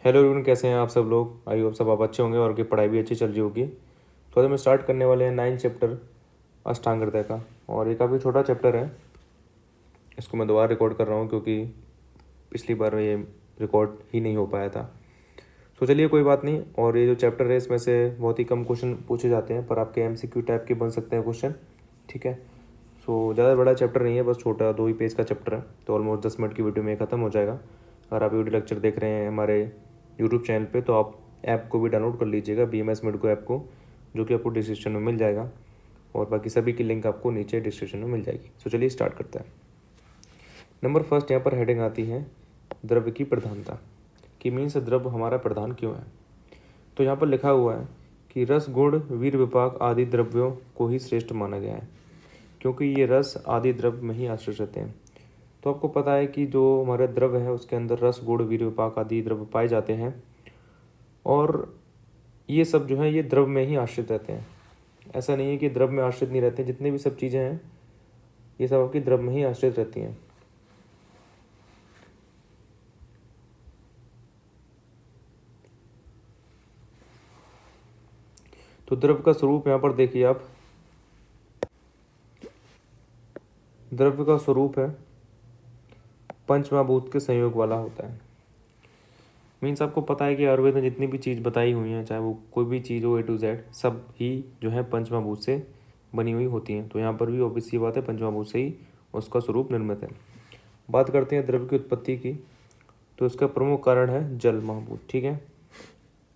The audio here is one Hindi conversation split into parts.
हेलो एवरीवन, कैसे हैं आप सब लोग। आई होप सब आप अच्छे होंगे और आपकी पढ़ाई भी अच्छी चल रही होगी। तो आज हम स्टार्ट करने वाले हैं 9 चैप्टर अष्टांग हृदय का। और ये काफ़ी छोटा चैप्टर है। इसको मैं दोबारा रिकॉर्ड कर रहा हूँ क्योंकि पिछली बार ये रिकॉर्ड ही नहीं हो पाया था। तो चलिए कोई बात नहीं। और ये जो चैप्टर है इसमें से बहुत ही कम क्वेश्चन पूछे जाते हैं, पर आपके MCQ टाइप के बन सकते हैं क्वेश्चन। ठीक है। सो ज़्यादा बड़ा चैप्टर नहीं है, बस छोटा 2 ही पेज का चैप्टर है। तो ऑलमोस्ट 10 मिनट की वीडियो में ख़त्म हो जाएगा। अगर आप वीडियो लेक्चर देख रहे हैं हमारे यूट्यूब चैनल पे, तो आप ऐप को भी डाउनलोड कर लीजिएगा, BMS मेडको ऐप को, जो कि आपको डिस्क्रिप्शन में मिल जाएगा। और बाकी सभी की लिंक आपको नीचे डिस्क्रिप्शन में मिल जाएगी। सो चलिए स्टार्ट करते हैं। नंबर फर्स्ट यहाँ पर हेडिंग आती है द्रव्य की प्रधानता, कि मीन्स द्रव्य हमारा प्रधान क्यों है। तो यहाँ पर लिखा हुआ है कि रस, गुण, वीर विपाक आदि द्रव्यों को ही श्रेष्ठ माना गया है, क्योंकि ये रस आदि द्रव्य में ही आश्रित रहते हैं। तो आपको पता है कि जो हमारे द्रव्य है उसके अंदर रस, गुण, वीर विपाक आदि द्रव्य पाए जाते हैं, और ये सब जो है ये द्रव्य में ही आश्रित रहते हैं। ऐसा नहीं है कि द्रव्य में आश्रित नहीं रहते। जितने भी सब चीज़ें हैं ये सब आपकी द्रव्य में ही आश्रित रहती हैं। तो द्रव्य का स्वरूप यहाँ पर देखिए आप, द्रव्य का स्वरूप है पंचमहाभूत के संयोग वाला होता है। मीन्स आपको पता है कि आयुर्वेद में जितनी भी चीज़ बताई हुई हैं, चाहे वो कोई भी चीज़ हो A to Z, सब ही जो है पंचमहाभूत से बनी हुई होती हैं। तो यहाँ पर भी ऑब्वियस सी बात है, पंचमहाभूत से ही उसका स्वरूप निर्मित है। बात करते हैं द्रव्य की उत्पत्ति की। तो इसका प्रमुख कारण है जल महाभूत। ठीक है।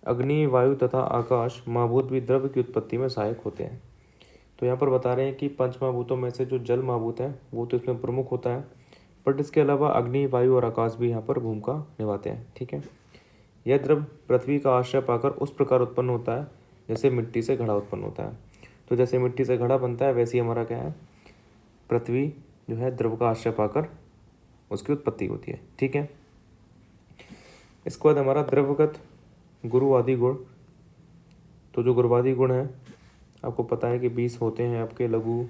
अग्नि, वायु तथा आकाश महाभूत भी द्रव्य की उत्पत्ति में सहायक होते हैं। तो यहाँ पर बता रहे हैं कि पंचमहाभूतों में से जो जल महाभूत है वो तो इसमें प्रमुख होता है, बट इसके अलावा अग्नि, वायु और आकाश भी यहाँ पर भूमिका निभाते हैं। ठीक है। यह द्रव्य पृथ्वी का आश्रय पाकर उस प्रकार उत्पन्न होता है जैसे मिट्टी से घड़ा उत्पन्न होता है। तो जैसे मिट्टी से घड़ा बनता है, वैसे ही हमारा क्या है, पृथ्वी जो है द्रव्य का आश्रय पाकर उसकी उत्पत्ति होती है। ठीक है। इसके बाद हमारा द्रव्यगत गुरु आदि गुण। तो जो गुरुवादी गुण है आपको पता है कि 20 होते हैं आपके, लघु,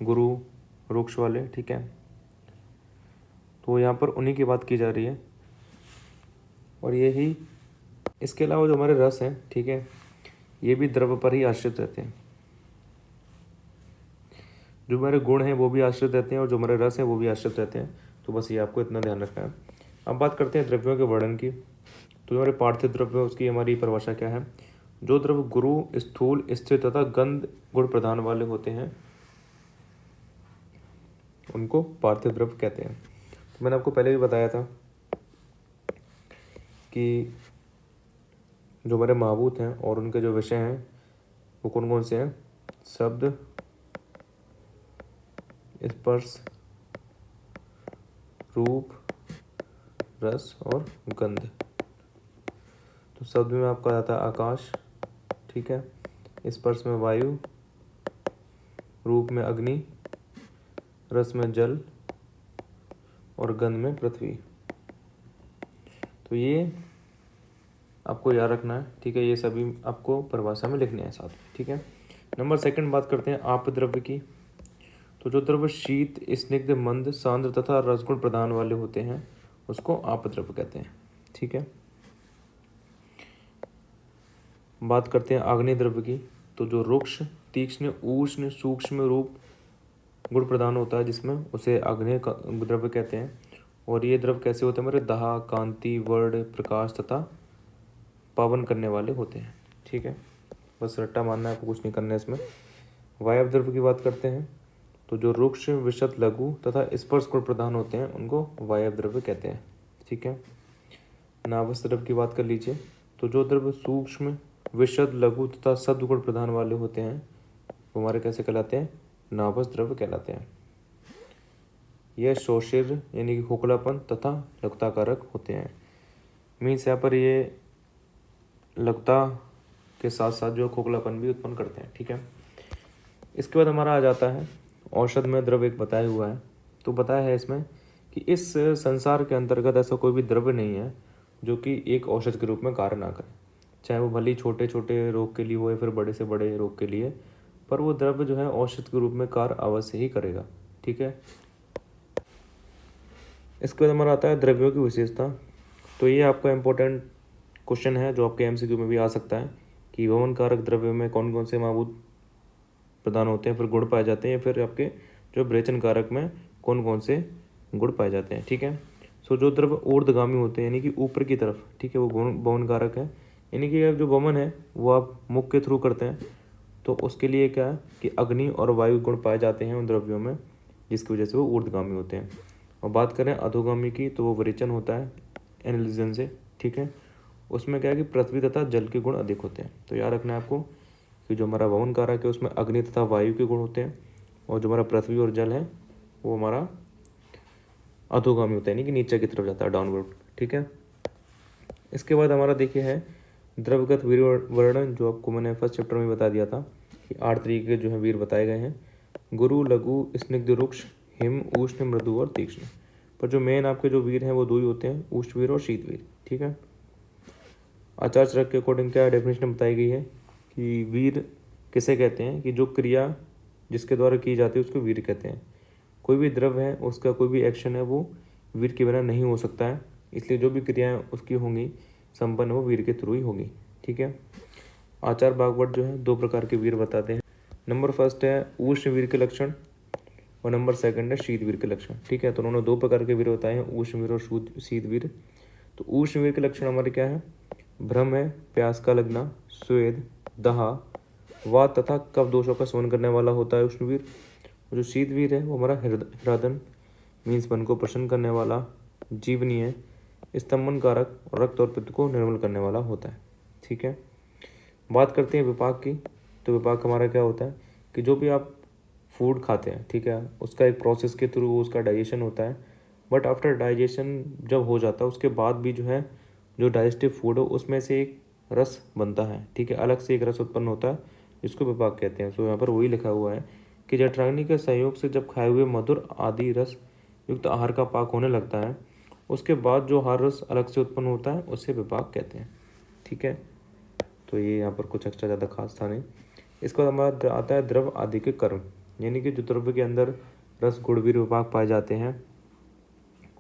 गुरु, रुक्ष वाले। ठीक है। तो यहाँ पर उन्हीं की बात की जा रही है। और यही, इसके अलावा जो हमारे रस हैं, ठीक है, ये भी द्रव्य पर ही आश्रित रहते हैं। जो हमारे गुण हैं वो भी आश्रित रहते हैं और जो हमारे रस हैं वो भी आश्रित रहते हैं। तो बस ये आपको इतना ध्यान रखना है। अब बात करते हैं द्रव्यों के वर्णन की। तो जो हमारे पार्थिव द्रव्य है उसकी हमारी परिभाषा क्या है। जो द्रव्य गुरु, स्थूल, स्थिर तथा गंध गुण प्रधान वाले होते हैं उनको पार्थिव द्रव्य कहते हैं। तो मैंने आपको पहले भी बताया था कि जो हमारे महाभूत हैं और उनके जो विषय हैं वो कौन कौन से हैं। शब्द, स्पर्श, रूप, रस और गंध। तो शब्द में आपका आता है आकाश। ठीक है। स्पर्श में वायु, रूप में अग्नि, रस में जल और गंध में पृथ्वी। तो ये आपको याद रखना है। ठीक है। ये सभी आपको परिभाषा में लिखने हैं साथ में। ठीक है। नंबर सेकंड बात करते हैं आप द्रव्य की। तो जो द्रव्य शीत, स्निग्ध, मंद, सांद्र तथा रसगुण प्रदान वाले होते हैं उसको आप द्रव्य कहते हैं। ठीक है। बात करते हैं आग्नेय द्रव्य की। तो जो रुक्ष, तीक्ष्ण, उष्ण, सूक्ष्म रूप गुण प्रदान होता है जिसमें, उसे आग्नेय द्रव्य कहते हैं। और ये द्रव्य कैसे होते हैं, हमारे दाह, कांति, वर्ण, प्रकाश तथा पावन करने वाले होते हैं। ठीक है। बस रट्टा मारना है, आपको कुछ नहीं करना है इसमें। वायव द्रव्य की बात करते हैं। तो जो रुक्ष, विशद, लघु तथा स्पर्श गुण प्रदान होते हैं उनको वायव द्रव्य कहते हैं। ठीक है। नाभस द्रव्य की बात कर लीजिए। तो जो द्रव्य सूक्ष्म, विशद, लघु तथा शब्द गुण प्रधान वाले होते हैं वो हमारे कैसे कहलाते हैं, नाभस द्रव्य कहलाते हैं। यह शोषिर यानी कि खोखलापन तथा लघुताकारक होते हैं। मीन्स यहाँ पर ये लघुता के साथ साथ जो खोखलापन भी उत्पन्न करते हैं। ठीक है। इसके बाद हमारा आ जाता है औषध में द्रव्य एक बताया हुआ है। तो बताया है इसमें कि इस संसार के अंतर्गत ऐसा कोई भी द्रव्य नहीं है जो कि एक औषध के रूप में कार्य ना करे, चाहे वो भले ही छोटे छोटे रोग के लिए हो या फिर बड़े से बड़े रोग के लिए, पर वो द्रव्य जो है औषध के रूप में कार्य अवश्य ही करेगा। ठीक है। इसके बाद हमारा आता है द्रव्यों की विशेषता। तो ये आपका इम्पोर्टेंट क्वेश्चन है जो आपके एमसीक्यू में भी आ सकता है कि वमन कारक द्रव्य में कौन कौन से महाभूत प्रदान होते हैं, फिर गुण पाए जाते हैं, या फिर आपके जो विरेचन कारक में कौन कौन से गुण पाए जाते हैं। ठीक है। सो जो द्रव्य ऊर्ध्वगामी होते हैं यानी कि ऊपर की तरफ, ठीक है, वो वमन कारक है। यानी कि जो वमन है वो आप मुख के थ्रू करते हैं तो उसके लिए क्या है कि अग्नि और वायु गुण पाए जाते हैं उन द्रव्यों में, जिसकी वजह से वो ऊर्ध्वगामी होते हैं। और बात करें अधोगामी की तो वो विरेचन होता है एनालिजन से। ठीक है। उसमें क्या है कि पृथ्वी तथा जल के गुण अधिक होते हैं। तो याद रखना है आपको कि जो हमारा वमन कारक है उसमें अग्नि तथा वायु के गुण होते हैं, और जो हमारा पृथ्वी और जल है वो हमारा अधोगामी होता है, यानी कि नीचे की तरफ जाता है, डाउनवर्ड। ठीक है। इसके बाद हमारा देखिए है द्रवगत वीर वर्णन, जो आपको मैंने फर्स्ट चैप्टर में बता दिया था कि 8 तरीके के जो है वीर बताए गए हैं। गुरु, लघु, स्निग्ध, रुक्ष, हिम, उष्ण, मृदु और तीक्ष्ण। पर जो मेन आपके जो वीर हैं वो 2 ही होते हैं, उष्ण वीर और शीत वीर। ठीक है। आचार चरक के अकॉर्डिंग क्या डेफिनेशन बताई गई है कि वीर किसे कहते हैं कि जो क्रिया जिसके द्वारा की जाती है उसको वीर कहते हैं। कोई भी द्रव्य है उसका कोई भी एक्शन है वो वीर के बिना नहीं हो सकता है, इसलिए जो भी क्रियाएं उसकी होंगी संपन्न वो वीर के थ्रू ही होगी। ठीक है। आचार बागवट जो है 2 प्रकार के वीर बताते हैं। नंबर फर्स्ट है उष्ण वीर के लक्षण, और नंबर सेकंड है शीत वीर के लक्षण। ठीक है। तो उन्होंने 2 प्रकार के वीर बताए हैं, उष्ण वीर और शीत वीर। तो उष्ण वीर के लक्षण हमारे क्या है, भ्रम है, प्यास का लगना, स्वेद, दहा, वात तथा कफ दोषों का सेवन करने वाला होता है उष्णवीर। जो शीतवीर है वो हमारा हृदन मीन्स मन को प्रसन्न करने वाला, जीवनीय, स्तंभन कारक और रक्त और पित्त को निर्मल करने वाला होता है। ठीक है। बात करते हैं विपाक की। तो विपाक हमारा क्या होता है कि जो भी आप फूड खाते हैं, ठीक है, उसका एक प्रोसेस के थ्रू उसका डाइजेशन होता है, बट आफ्टर डाइजेशन जब हो जाता है उसके बाद भी जो है जो डाइजेस्टिव फूड हो उसमें से एक रस बनता है। ठीक है। अलग से एक रस उत्पन्न होता है जिसको विपाक कहते हैं। सो यहाँ पर वही लिखा हुआ है कि जठराग्नि के सहयोग से जब खाए हुए मधुर आदि रस युक्त आहार का पाक होने लगता है उसके बाद जो आहार रस अलग से उत्पन्न होता है उसे विपाक कहते हैं। ठीक है। तो ये यहाँ पर कुछ एक्स्ट्रा ज़्यादा खास था नहीं। इसके बाद हमारा आता है द्रव आदि के कर्म, यानी कि जो द्रव्य के अंदर रस गुण वीर विपाक पाए जाते हैं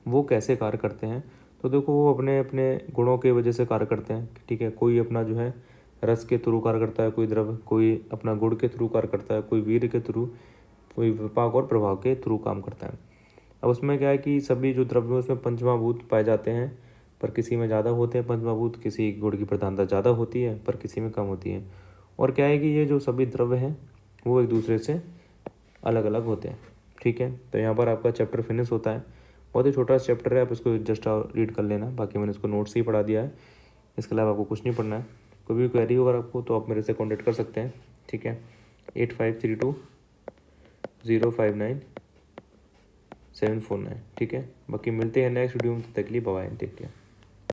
वो कैसे कार्य करते हैं। तो देखो वो अपने अपने गुणों के वजह से कार्य करते हैं। ठीक है। कोई अपना जो है रस के थ्रू कार्य करता है, कोई द्रव्य, कोई अपना गुण के थ्रू कार्य करता है, कोई वीर के थ्रू, कोई विपाक और प्रभाव के थ्रू काम करता है। अब उसमें क्या है कि सभी जो द्रव्य हैं उसमें पंचमहाभूत पाए जाते हैं, पर किसी में ज़्यादा होते हैं पंचमहाभूत, किसी गुण की प्रधानता ज़्यादा होती है पर किसी में कम होती है। और क्या है कि ये जो सभी द्रव्य हैं वो एक दूसरे से अलग अलग होते हैं। ठीक है। तो यहाँ पर आपका चैप्टर फिनिश होता है। बहुत ही छोटा चैप्टर है, आप इसको जस्ट रीड कर लेना, बाकी मैंने इसको नोट्स ही पढ़ा दिया है, इसके अलावा आपको कुछ नहीं पढ़ना है। कोई भी क्वेरी होगा आपको तो आप मेरे से कॉन्टेक्ट कर सकते हैं। ठीक है। 8532059749। ठीक है। बाकी मिलते हैं नेक्स्ट वीडियो में, तब तक के लिए बाय, टेक केयर।